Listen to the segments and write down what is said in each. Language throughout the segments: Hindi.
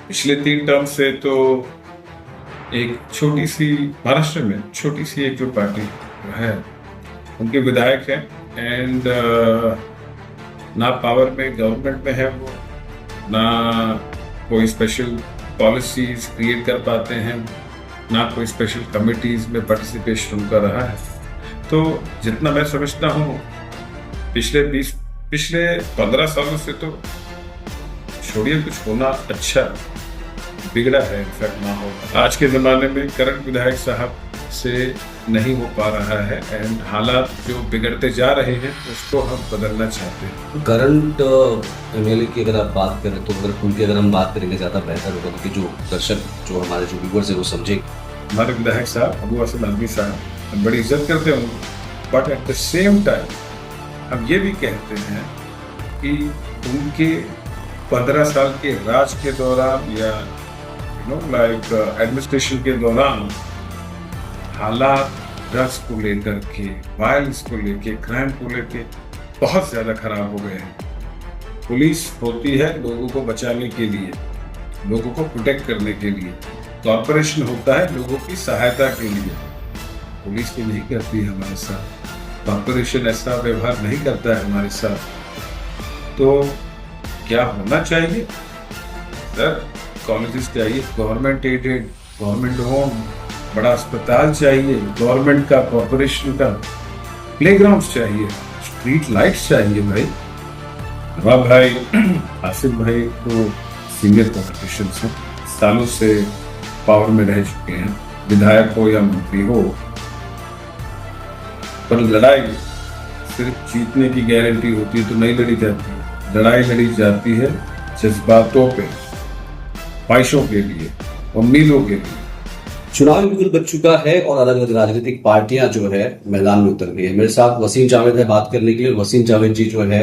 पिछले 3 टर्म से तो एक छोटी सी महाराष्ट्र में छोटी सी एक जो पार्टी है उनके विधायक हैं एंड ना पावर में गवर्नमेंट में है वो, ना कोई स्पेशल पॉलिसीज क्रिएट कर पाते हैं, ना कोई स्पेशल कमिटीज में पार्टिसिपेशन उनका रहा है। तो जितना मैं समझता हूँ पिछले 15 सालों से तो छोड़िए कुछ होना अच्छा बिगड़ा है, इनफैक्ट ना हो। आज के ज़माने में करंट विधायक साहब से नहीं हो पा रहा है एंड हालात जो बिगड़ते जा रहे हैं उसको हम बदलना चाहते हैं। करंट एमएलए की अगर आप बात करें तो उनकी अगर हम बात करेंगे ज़्यादा बेहतर होगा, क्योंकि जो दर्शक जो हमारे जो व्यूवर्स है वो समझे। हमारे विधायक साहब अबू असद नदवी साहब हम बड़ी इज्जत करते हैं, but at the same time हम ये भी कहते हैं कि उनके 15 साल के राज के दौरान या एडमिनिस्ट्रेशन के दौरान हालात ड्रग्स को लेकर के, वायलेंस को लेके, क्राइम को लेके बहुत ज्यादा खराब हो गए हैं। पुलिस होती है लोगों को बचाने के लिए, लोगों को प्रोटेक्ट करने के लिए। कॉर्पोरेशन होता है लोगों की सहायता के लिए। पुलिस भी नहीं करती है हमारे साथ, कॉर्पोरेशन ऐसा व्यवहार नहीं करता है हमारे साथ। तो क्या होना चाहिए सर? कॉलेजेस चाहिए गवर्नमेंट एडेड, गवर्नमेंट ओन, बड़ा अस्पताल चाहिए गवर्नमेंट का, कॉर्पोरेशन का, प्लेग्राउंड्स चाहिए, स्ट्रीट लाइट्स चाहिए भाई। नवाब भाई, आसिफ भाई तो सीनियर पॉलिटिशियंस हैं, सालों से पावर में रह चुके हैं, विधायक हो या मंत्री हो। पर लड़ाई सिर्फ जीतने की गारंटी होती है तो नहीं लड़ी जाती। लड़ाई लड़ी जाती है जज्बातों पे, ख्वाहिशों के लिए, उम्मीदों के लिए। चुनाव बिल्कुल बच चुका है और अलग अलग राजनीतिक पार्टियां जो है मैदान में उतर गई है। मेरे साथ वसीम जावेद है बात करने के लिए। वसीम जावेद जी जो है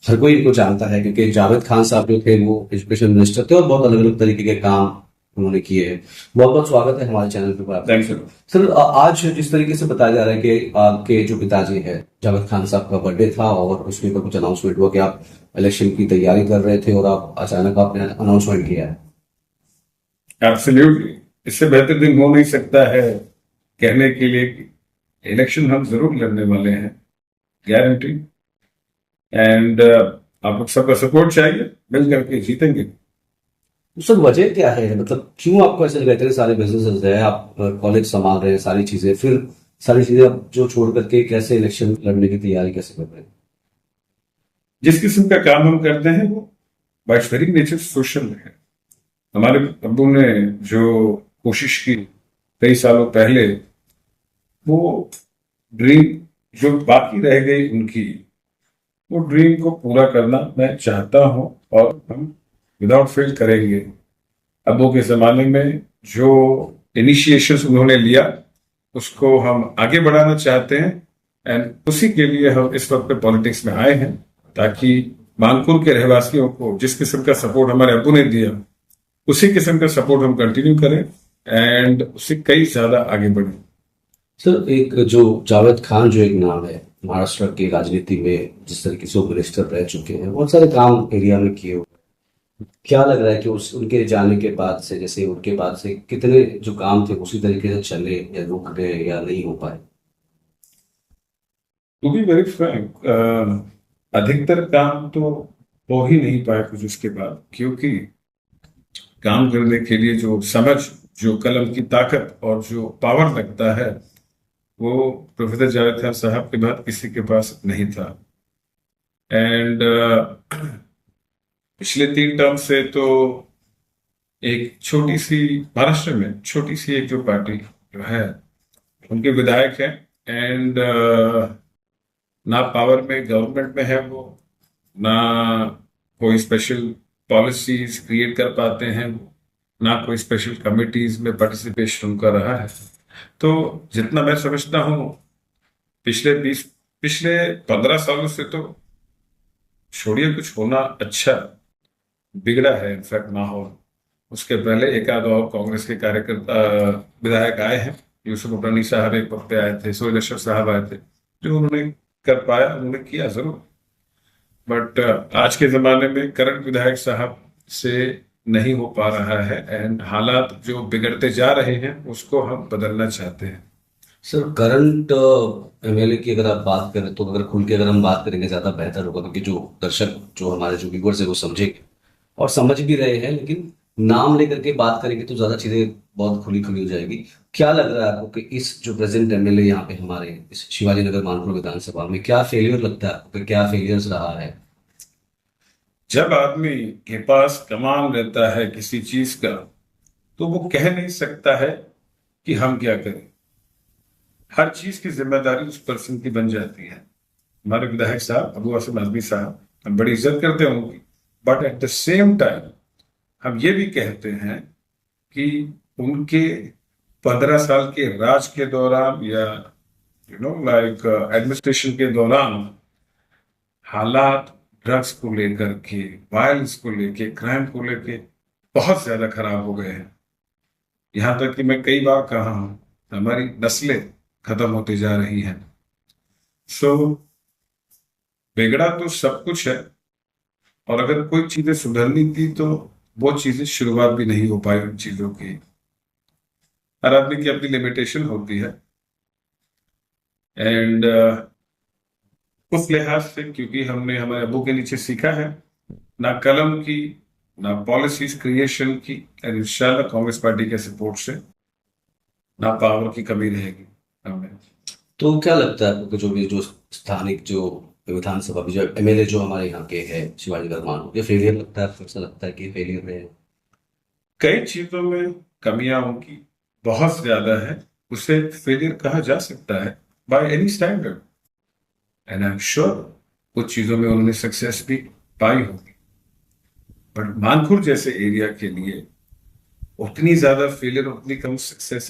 हर कोई इनको जानता है, क्योंकि जावेद खान साहब जो थे वो एजुकेशन मिनिस्टर थे और बहुत अलग अलग तरीके के काम उन्होंने किए हैं। बहुत बहुत स्वागत है हमारे चैनल पे। थैंक्स सर, आज जिस तरीके से बताया जा रहा है कि आपके जो पिताजी है जावेद खान साहब का बर्थडे था और उसके ऊपर कुछ अनाउंसमेंट हुआ कि आप इलेक्शन की तैयारी कर रहे थे और आप अचानक आपने अनाउंसमेंट किया है। एब्सोल्युटली, इससे बेहतर दिन हो नहीं सकता है कहने के लिए कि इलेक्शन हम जरूर लड़ने वाले हैं, गारंटी। एंड आप लोग सबका सपोर्ट चाहिए, मिल करके जीतेंगे। सर, वजह क्या है? मतलब क्यों आपको ऐसे लगा? इतने सारे बिजनेसेस है, आप कॉलेज संभाल रहे हैं, सारी चीजें, फिर सारी चीजें आप जो छोड़ करके कैसे इलेक्शन लड़ने की तैयारी कैसे कर रहे हैं? जिस किस्म का काम हम करते हैं वो बाय वेरी नेचर सोशल है। हमारे अब्बू ने जो कोशिश की कई सालों पहले, वो ड्रीम जो बाकी रह गई उनकी, वो ड्रीम को पूरा करना मैं चाहता हूं और हम विदाउट फेल करेंगे। अब्बू के जमाने में जो इनिशिएशंस उन्होंने लिया उसको हम आगे बढ़ाना चाहते हैं एंड उसी के लिए हम इस वक्त पे पॉलिटिक्स में आए हैं, ताकि मानपुर के रहवासियों को जिस किस्म का सपोर्ट हमारे अब्बू ने दिया उसी किस्म का सपोर्ट हम कंटिन्यू करें एंड उससे कई ज्यादा आगे बढ़े। सर, एक जो जावेद खान जो एक नाम है महाराष्ट्र की राजनीति में, जिस तरीके से वो मिनिस्टर रह चुके हैं, बहुत सारे काम एरिया में किए हुए, क्या लग रहा है कि उनके जाने के बाद से, जैसे उनके बाद से कितने जो काम थे उसी तरीके से चले या रुक गए या नहीं हो पाए? टू बी वेरी फ्रैंक, अधिकतर काम तो हो ही नहीं पाए कुछ उसके बाद, क्योंकि काम करने के लिए जो समझ, जो कलम की ताकत और जो पावर लगता है वो प्रोफेसर जावेद खान साहब के बाद किसी के पास नहीं था। एंड पिछले 3 टर्म से तो एक छोटी सी महाराष्ट्र में छोटी सी एक जो पार्टी जो है उनके विधायक हैं एंड ना पावर में गवर्नमेंट में है वो, ना कोई स्पेशल पॉलिसीज क्रिएट कर पाते हैं, ना कोई स्पेशल कमिटीज में पार्टिसिपेशन उनका रहा है। तो जितना मैं समझता हूँ पिछले 15 सालों से तो छोड़िए कुछ होना अच्छा बिगड़ा है, इनफैक्ट ना हो। उसके पहले एक आध और कांग्रेस के कार्यकर्ता विधायक आए हैं, यूसुफ अपरानी साहब एक वक्त पे आए थे, सोहेल अशरफ साहब आए थे, जो उन्होंने कर पाया उन्होंने किया जरूर। बट आज के जमाने में करंट विधायक साहब से नहीं हो पा रहा है एंड हालात जो बिगड़ते जा रहे हैं उसको हम बदलना चाहते हैं। सर करंट एमएलए की अगर आप बात करें तो अगर खुल के अगर हम बात करेंगे ज्यादा बेहतर होगा, क्योंकि जो दर्शक जो हमारे जो व्यूवर्स है वो समझेंगे और समझ भी रहे हैं, लेकिन नाम लेकर के बात करेंगे तो ज्यादा चीजें बहुत खुली खुली हो जाएगी। क्या लग रहा है आपको कि इस जो प्रेजेंट एमएलए यहाँ पे हमारे इस शिवाजी नगर मानपुर विधानसभा में क्या फेलियर लगता है आपको, कि क्या फेलियर्स रहा है? जब आदमी के पास कमाल रहता है किसी चीज का तो वो कह नहीं सकता है कि हम क्या करें। हर चीज की जिम्मेदारी उस पर्सन की बन जाती है। हमारे विधायक साहब अबू आसिम आजमी साहब, हम बड़ी इज्जत करते हैं उनकी, but at the same time हम ये भी कहते हैं कि उनके 15 साल के राज के दौरान या लाइक एडमिनिस्ट्रेशन के दौरान हालात ड्रग्स को लेकर के, वायलेंस को लेके, क्राइम को लेके बहुत ज्यादा खराब हो गए हैं। यहां तक कि मैं कई बार कहा हूं हमारी नस्लें खत्म होती जा रही हैं। सो बिगड़ा तो सब कुछ है, और अगर कोई चीजें सुधरनी थी तो वो चीजें शुरुआत भी नहीं हो पाई उन चीजों की। हर आदमी की अपनी लिमिटेशन होती है एंड उस लिहाज से, क्योंकि हमने हमारे अबू के नीचे सीखा है, ना कलम की ना पॉलिसीज क्रिएशन की, एंड इंशाल्लाह कांग्रेस पार्टी के सपोर्ट से ना पावर की कमी रहेगी हमें। तो क्या लगता है आपको कि जो भी जो स्थानिक जो विधानसभा जो एमएलए जो हमारे यहाँ के है शिवाजी नगर मानपुर, ये फेलियर लगता है आपको? ऐसा लगता है कि फेलियर रहे? कई चीजों में कमियां उनकी बहुत ज्यादा है, उसे फेलियर कहा जा सकता है by any standard, and I am sure कुछ चीजों में उन्होंने सक्सेस भी पाई होगी। बट मानपुर जैसे एरिया के लिए उतनी ज्यादा फेलियर, उतनी कम सक्सेस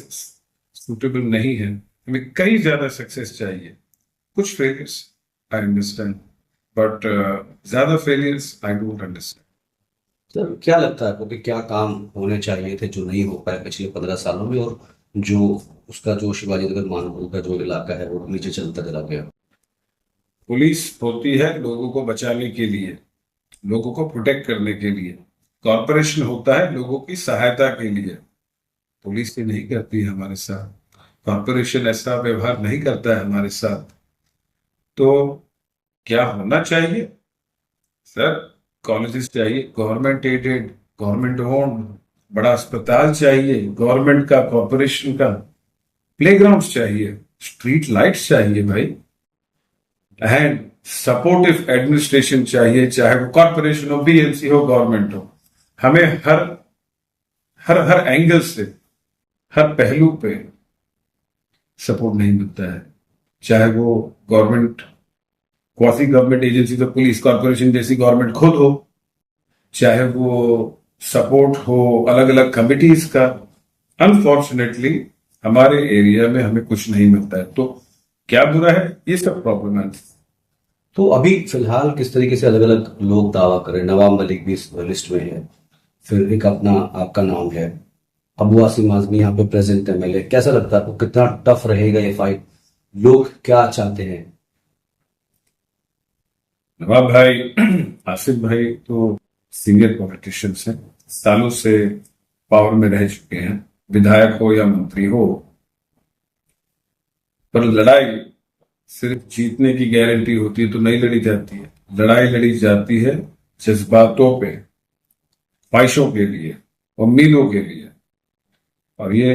सुटेबल नहीं है। हमें कई ज्यादा सक्सेस चाहिए। कुछ फेलियर्स आई अंडरस्टैंड, बट ज्यादा failures I don't understand. Sir क्या लगता है आपको कि क्या काम होने चाहिए थे जो नहीं हो पाए पिछले 15 सालों में, और जो उसका जो शिवाजी नगर मानपुर का जो इलाका है वो नीचे चलता चला गया? पुलिस होती है लोगों को बचाने के लिए, लोगों को प्रोटेक्ट करने के लिए। कॉरपोरेशन होता है लोगों की सहायता के लिए। पुलिस ये नहीं करती है हमारे साथ, कॉरपोरेशन ऐसा व्यवहार नहीं करता है हमारे साथ। तो क्या होना चाहिए सर? कॉलेजेस चाहिए गवर्नमेंट एडेड, गवर्नमेंट ओन्ड, बड़ा अस्पताल चाहिए गवर्नमेंट का, कॉरपोरेशन का, प्लेग्राउंड्स चाहिए, स्ट्रीट लाइट्स चाहिए भाई, एंड सपोर्टिव एडमिनिस्ट्रेशन चाहिए, चाहे वो कॉरपोरेशन हो, बीएमसी हो, गवर्नमेंट हो। हमें हर हर हर एंगल से, हर पहलू पे सपोर्ट नहीं मिलता है, चाहे वो गवर्नमेंट, क्वासी गवर्नमेंट एजेंसी तो पुलिस कॉरपोरेशन जैसी गवर्नमेंट खुद हो, चाहे वो सपोर्ट हो अलग अलग कमिटीज का। अनफॉर्चुनेटली हमारे एरिया में हमें कुछ नहीं मिलता है। तो क्या बुरा है? ये सब प्रॉब्लम है। तो अभी फिलहाल किस तरीके से अलग अलग लोग दावा करें? नवाब मलिक भी इस लिस्ट में है, फिर एक अपना आपका नाम है, अबू आसिम आजमी यहाँ पे प्रेजेंट एमएलए। कैसा लगता है आपको, कितना टफ रहेगा ये फाइट? लोग क्या चाहते हैं? नवाब भाई, आसिफ भाई तो सीनियर पॉलिटिशियंस हैं, सालों से पावर में रह चुके हैं, विधायक हो या मंत्री हो। पर लड़ाई सिर्फ जीतने की गारंटी होती है तो नहीं लड़ी जाती है। लड़ाई लड़ी जाती है जज्बातों पे, ख्वाहिशों के लिए, उम्मीदों के लिए। और ये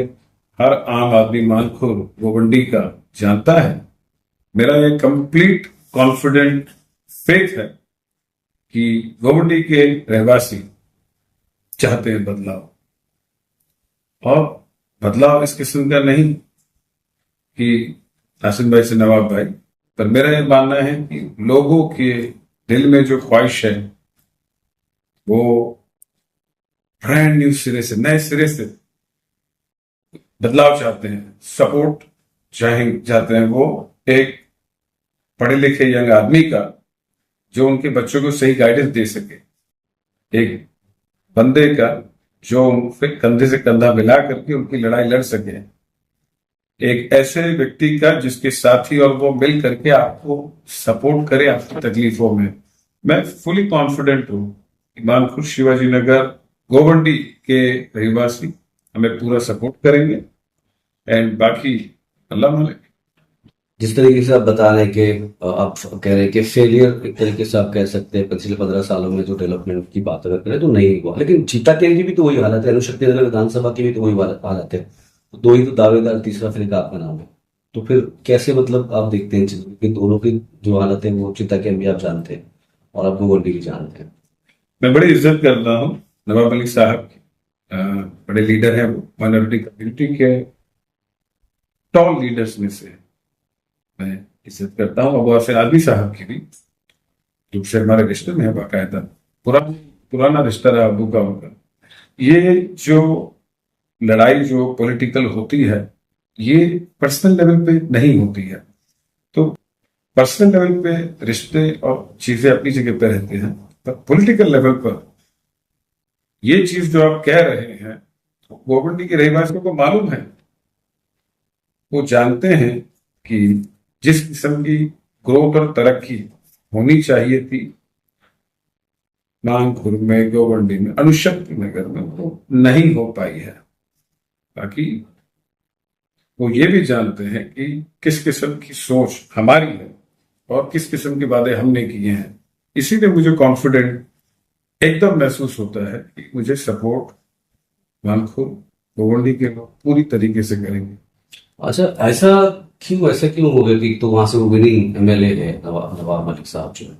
हर आम आदमी मानखुर गोवंडी का जानता है। मेरा ये कंप्लीट कॉन्फिडेंट फेथ है कि गोवंडी के रहवासी चाहते हैं बदलाव, और बदलाव इस किस्म का नहीं कि आसिम भाई से नवाब भाई, पर मेरा यह मानना है कि लोगों के दिल में जो ख्वाहिश है वो ब्रांड न्यू सिरे से, नए सिरे से बदलाव चाहते हैं, सपोर्ट चाहते हैं। वो एक पढ़े लिखे यंग आदमी का जो उनके बच्चों को सही गाइडेंस दे सके, एक बंदे का जो उनसे कंधे से कंधा मिला करके उनकी लड़ाई लड़ सके, एक ऐसे व्यक्ति का जिसके साथी और वो मिल करके आपको सपोर्ट करे आपकी तकलीफों में। मैं फुली कॉन्फिडेंट हूं कि मानखुर शिवाजी नगर गोवंडी के रहवासी हमें पूरा सपोर्ट करेंगे, एंड बाकी अल्लाह मालिक। जिस तरीके से आप बता रहे हैं कि आप कह रहे हैं कि फेलियर एक तरीके से आप कह सकते हैं पिछले 15 सालों में जो डेवलपमेंट की बात अगर करें तो नहीं हुआ, लेकिन जीता के की भी तो वही हालत है, अणुशक्ति नगर विधानसभा की भी तो वही हालत है। दो ही तो दावेदार, तीसरा फिर आपका नाम है। तो फिर कैसे मतलब आप देखते हैं चीजों की, दोनों की जो हालत है वो चिता के भी आप जानते हैं और आप गोवंडी भी जानते हैं। मैं बड़ी इज्जत करता हूँ नवाब अली साहब की। बड़े लीडर हैं वो, माइनॉरिटी कम्युनिटी के टॉल लीडर्स में से मैं इज्जत करता हूँ। अबू हसन आदमी साहब की भी, जो से हमारे रिश्ते में है बाकायदा, पुराना रिश्ता रहा अबू का उनका। ये जो लड़ाई जो पॉलिटिकल होती है, ये पर्सनल लेवल पे नहीं होती है। तो पर्सनल लेवल पे रिश्ते और चीजें अपनी जगह पे रहते हैं, पर पॉलिटिकल लेवल पर ये चीज जो आप कह रहे हैं, गोवंडी के रहवासियों को मालूम है, वो जानते हैं कि जिस किस्म की ग्रोथ और तरक्की होनी चाहिए थी मानपुर में, गोवंडी में, अणुशक्ति नगर में, वो नहीं हो पाई है। बाकी वो ये भी जानते हैं कि किस किस्म की सोच हमारी है और किस किस्म के वादे हमने किए हैं। इसीलिए मुझे कॉन्फिडेंट एकदम महसूस होता है कि मुझे सपोर्ट मानपुर गोवंडी के लोग पूरी तरीके से करेंगे। अच्छा, ऐसा क्यों हो गया कि तो वहां से वो विनिंग एमएलए है नवाब मलिक साहब जो है,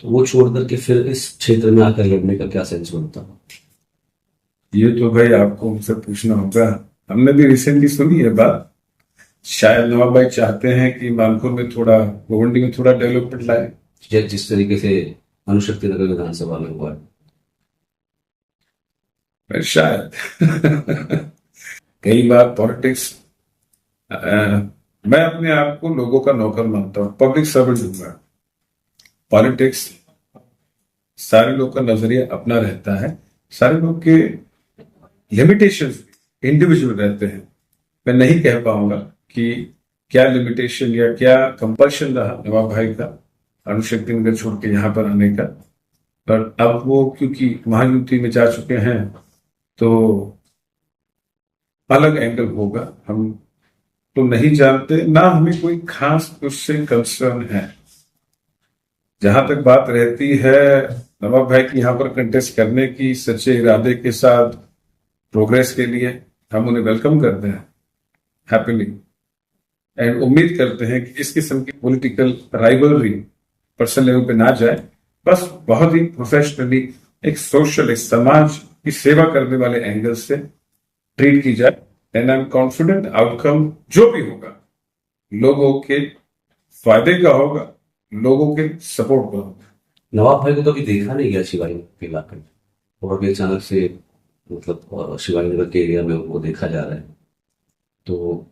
तो वो छोड़ करके फिर इस क्षेत्र में आकर लड़ने का क्या सेंस बनता? ये तो भाई आपको उनसे पूछना होगा। हमने भी रिसेंटली सुनी है बात। शायद नवाब भाई चाहते हैं कि मानपुर में थोड़ा, गोवंडी में थोड़ा डेवलपमेंट लाए, जिस तरीके से अणुशक्ति नगर विधानसभा में हुआ है। शायद कई बार पॉलिटिक्स, मैं अपने आप को लोगों का नौकर मानता हूँ, पब्लिक सर्वेंट हूँ। पॉलिटिक्स सारे लोग का नजरिया अपना रहता है, सारे लोग के लिमिटेशंस इंडिविजुअल रहते हैं। मैं नहीं कह पाऊंगा कि क्या लिमिटेशन या क्या कंपल्शन रहा नवाब भाई का अणुशक्ति नगर छोड़ के यहाँ पर आने का, पर अब वो क्योंकि महायुति में जा चुके हैं तो अलग एंगल होगा। हम तो नहीं जानते, ना हमें कोई खास उससे कंसर्न है। जहां तक बात रहती है नवाब भाई की यहाँ पर कंटेस्ट करने की, सच्चे इरादे के साथ प्रोग्रेस के लिए, हम उन्हें वेलकम करते हैं हैप्पीली, एंड उम्मीद करते हैं कि इस किस्म की पॉलिटिकल राइवलरी पर्सनल लेवल पे ना जाए, बस बहुत ही प्रोफेशनली एक सोशल, एक समाज की सेवा करने वाले एंगल से ट्रीट की जाए। And I am confident outcome जो भी होगा लोगों के फायदे का होगा, लोगों के सपोर्ट का होगा। नवाब भाई को कभी देखा नहीं गया शिवाजी नगर के इलाके में, और अभी अचानक से मतलब शिवाजी नगर के एरिया में उनको देखा जा रहा है, तो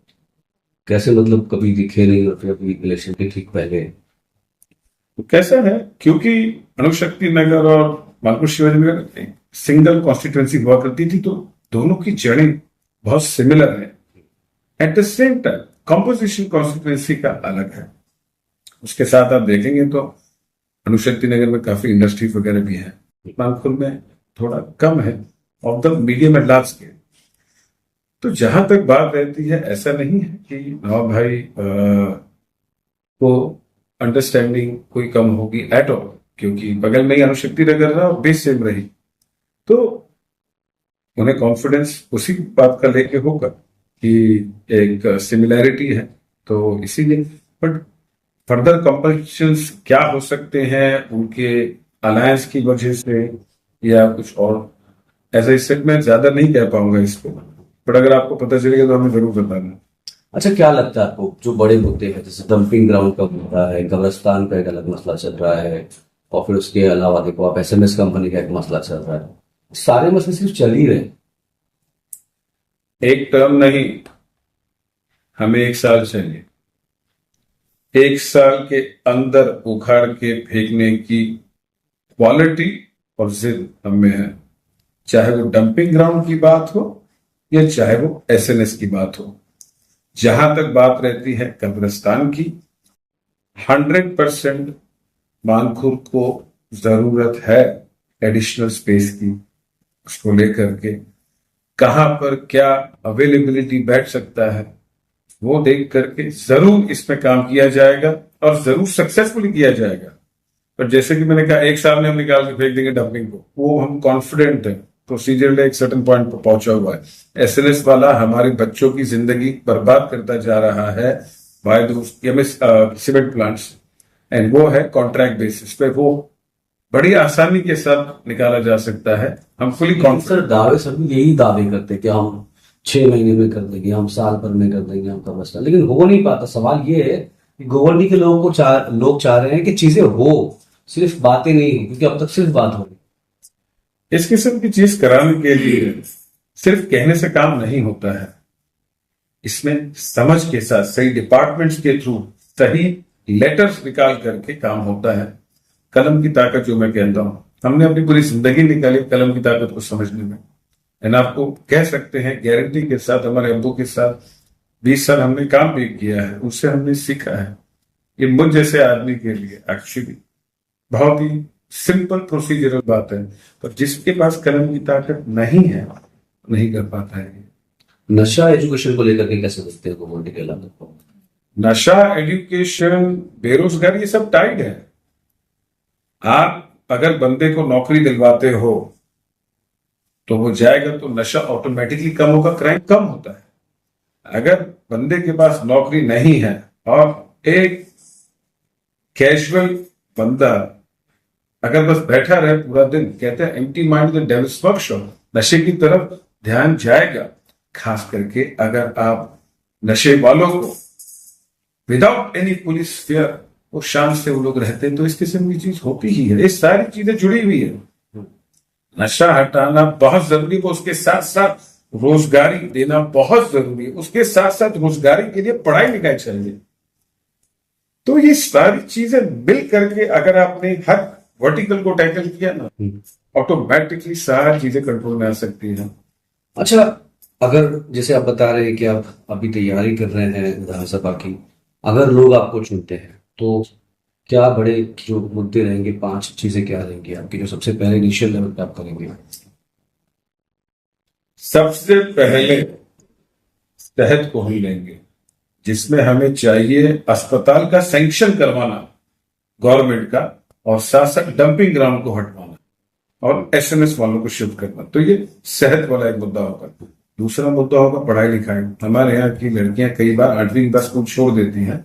कैसे मतलब कभी दिखे नहीं और फिर अभी इलेक्शन के ठीक पहले? तो कैसा है, क्योंकि अणुशक्ति नगर और मानपुर शिवाजी नगर सिंगल कॉन्स्टिट्यूएंसी हुआ करती थी, तो दोनों की जड़ें बहुत सिमिलर है। At the same time composition constituency का अलग है। उसके साथ आप देखेंगे तो अणुशक्ति नगर में काफी इंडस्ट्रीज वगैरह भी है, मानपुर में थोड़ा कम है, of the medium and large scale. तो जहां तक बात रहती है, ऐसा नहीं है कि नवाब भाई को अंडरस्टैंडिंग कोई कम होगी एट ऑल, क्योंकि बगल में ही अणुशक्ति नगर रहा और बेस सेम रही, तो उन्हें कॉन्फिडेंस उसी बात का लेके होगा कि एक सिमिलैरिटी है, तो इसीलिए। बट फर्दर कंपल्शंस क्या हो सकते हैं उनके अलायंस की वजह से या कुछ और, ऐसा इससे मैं ज्यादा नहीं कह पाऊंगा इसको, बट अगर आपको पता चलेगा तो हमें जरूर बताना। अच्छा, क्या लगता है आपको जो बड़े मुद्दे हैं, जैसे डंपिंग ग्राउंड का मुद्दा है, कब्रिस्तान का एक अलग मसला चल रहा है, और फिर उसके अलावा देखो आप एसएमएस कंपनी का एक मसला चल रहा है, सारे मसले सिर्फ चल ही रहे। एक टर्म नहीं, हमें 1 साल चाहिए। 1 साल के अंदर उखाड़ के फेंकने की क्वालिटी और जिद हमें है, चाहे वो डंपिंग ग्राउंड की बात हो या चाहे वो एसएनएस की बात हो। जहां तक बात रहती है कब्रिस्तान की, 100% मानपुर को जरूरत है एडिशनल स्पेस की, उसको लेकर के कहां पर क्या अवेलेबिलिटी बैठ सकता है, वो देख करके जरूर इसमें काम किया जाएगा और जरूर सक्सेसफुली किया जाएगा। पर जैसे कि मैंने कहा, एक साल में हम निकाल के फेंक देंगे डंपिंग को, वो हम कॉन्फिडेंट है प्रोसीजर एक सर्टेन पॉइंट पर पहुंचा हुआ है। एसएनएस वाला हमारे बच्चों की जिंदगी बर्बाद करता जा रहा है बाय सीमेंट प्लांट्स, एंड वो है कॉन्ट्रैक्ट बेसिस पे, वो बड़ी आसानी के साथ निकाला जा सकता है। हम फुली सर दावे सभी यही दावे करते हैं कि हम 6 महीने में कर देंगे, हम साल भर में कर देंगे, हम का मसला, लेकिन हो नहीं पाता। सवाल ये है कि गोवर्नी के लोगों को लोग चाह रहे हैं कि चीजें हो, सिर्फ बातें नहीं हो, क्योंकि अब तक सिर्फ बात हो रही। इस किस्म की चीज कराने के लिए सिर्फ कहने से काम नहीं होता है, इसमें समझ के साथ सही डिपार्टमेंट्स के थ्रू सही लेटर्स निकाल करके काम होता है। कलम की ताकत जो मैं कहता हूं, हमने अपनी पूरी जिंदगी निकाली कलम की ताकत को समझने में। एंड आपको कह सकते हैं गारंटी के साथ, हमारे अब्बू के साथ 20 साल हमने काम भी किया है, उससे हमने सीखा है। ये मुझ जैसे आदमी के लिए एक्चुअली बहुत ही सिंपल प्रोसीजरल बात है, पर जिसके पास कलम की ताकत नहीं है नहीं कर पाता है। नशा एजुकेशन को लेकर के कैसे देखते हैं गोवर्नी के इलाके को? नशा, एजुकेशन, बेरोजगारी, ये सब टाइड है। आप अगर बंदे को नौकरी दिलवाते हो तो वो जाएगा तो नशा ऑटोमेटिकली कम होगा, क्राइम कम होता है। अगर बंदे के पास नौकरी नहीं है और एक कैजुअल बंदा अगर बस बैठा रहे पूरा दिन, कहते हैं empty mind the devils workshop, नशे की तरफ ध्यान जाएगा। खास करके अगर आप नशे वालों को विदाउट एनी पुलिस फेयर वो शान से वो लोग रहते हैं, तो इस किस्म की चीज होती ही है। ये सारी चीजें जुड़ी हुई है। नशा हटाना बहुत जरूरी है, उसके साथ साथ रोजगारी देना बहुत जरूरी है, उसके साथ साथ रोजगारी के लिए पढ़ाई लिखाई चाहिए। तो ये सारी चीजें मिल करके अगर आपने हर वर्टिकल को टैकल किया ना, ऑटोमेटिकली सारी चीजें कंट्रोल में आ सकती हैं। अच्छा, अगर जैसे आप बता रहे हैं कि आप अभी तैयारी कर रहे हैं विधानसभा की, अगर लोग आपको चुनते हैं तो क्या बड़े जो मुद्दे रहेंगे, 5 चीजें क्या रहेंगी आपकी जो सबसे पहले इनिशियल लेवल पे आप करेंगे? सबसे पहले सेहत को हम लेंगे, जिसमें हमें चाहिए अस्पताल का सैंक्शन करवाना गवर्नमेंट का, और साथ साथ डंपिंग ग्राउंड को हटवाना और एसएनएस वालों को शिफ्ट करना। तो ये सेहत वाला एक मुद्दा होगा। दूसरा मुद्दा होगा पढ़ाई लिखाई। हमारे यहाँ की लड़कियां कई बार 8वीं के बाद स्कूल छोड़ देती हैं,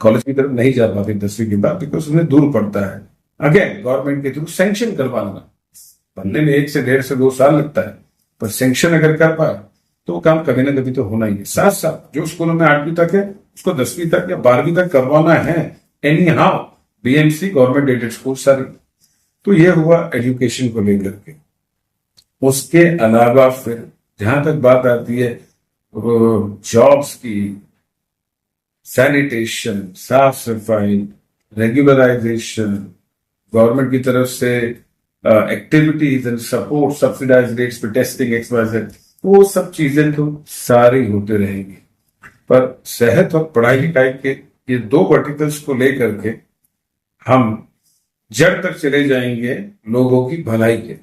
कॉलेज की तरफ नहीं जा पाती 10वीं के बाद, बिकॉज उन्हें दूर पड़ता है। अगेन गवर्नमेंट के थ्रू सैंक्शन करवाना, बनने में 1 से 1.5 से 2 साल लगता है, पर सैंक्शन अगर कर पाए तो वो काम कभी ना कभी तो होना ही है। साथ साथ जो स्कूलों में 8वीं तक है उसको 10वीं तक या 12वीं तक करवाना है, any how, BMC, government aided school सारी। तो ये हुआ एजुकेशन को लेकर के। उसके अलावा फिर जहां तक बात आती है जॉब्स की, सैनिटेशन, साफ सफाई, रेगुलराइजेशन, गवर्नमेंट की तरफ से activities and support, subsidise rates पे टेस्टिंग, एक्सवाइजेड, वो सब चीजें तो सारी होते रहेंगी। पर सेहत और पढ़ाई लिखाई के ये 2 वर्टिकल्स को लेकर के हम जड़ तक चले जाएंगे लोगों की भलाई के।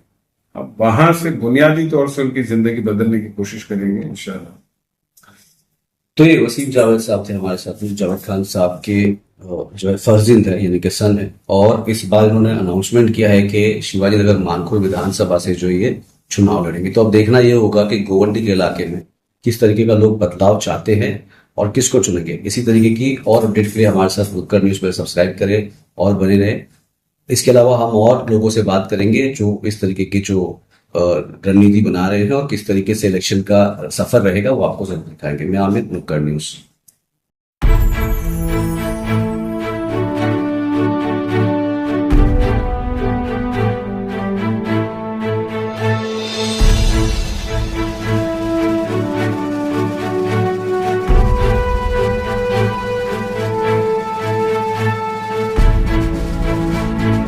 अब वहां से बुनियादी तौर से उनकी जिंदगी बदलने की कोशिश करेंगे इंशाल्लाह। तो ये वसीम जावेद साहब थे हमारे साथ, जावेद खान साहब के जो है फर्जिंद है, यानी कि सन है, और इस बार इन्होंने अनाउंसमेंट किया है कि शिवाजी नगर मानखुर विधानसभा से जो ये चुनाव लड़ेंगे। तो अब देखना ये होगा कि गोवर्नी के इलाके में किस तरीके का लोग बदलाव चाहते हैं और किसको चुनेंगे। इसी तरीके की और अपडेट के लिए हमारे साथ नुक्कड़ न्यूज पर सब्सक्राइब करें और बने रहे। इसके अलावा हम और लोगों से बात करेंगे जो इस तरीके की जो रणनीति बना रहे हैं और किस तरीके से इलेक्शन का सफर रहेगा वो आपको जरूर दिखाएंगे। मैं आमिर, नुक्कड़ न्यूज।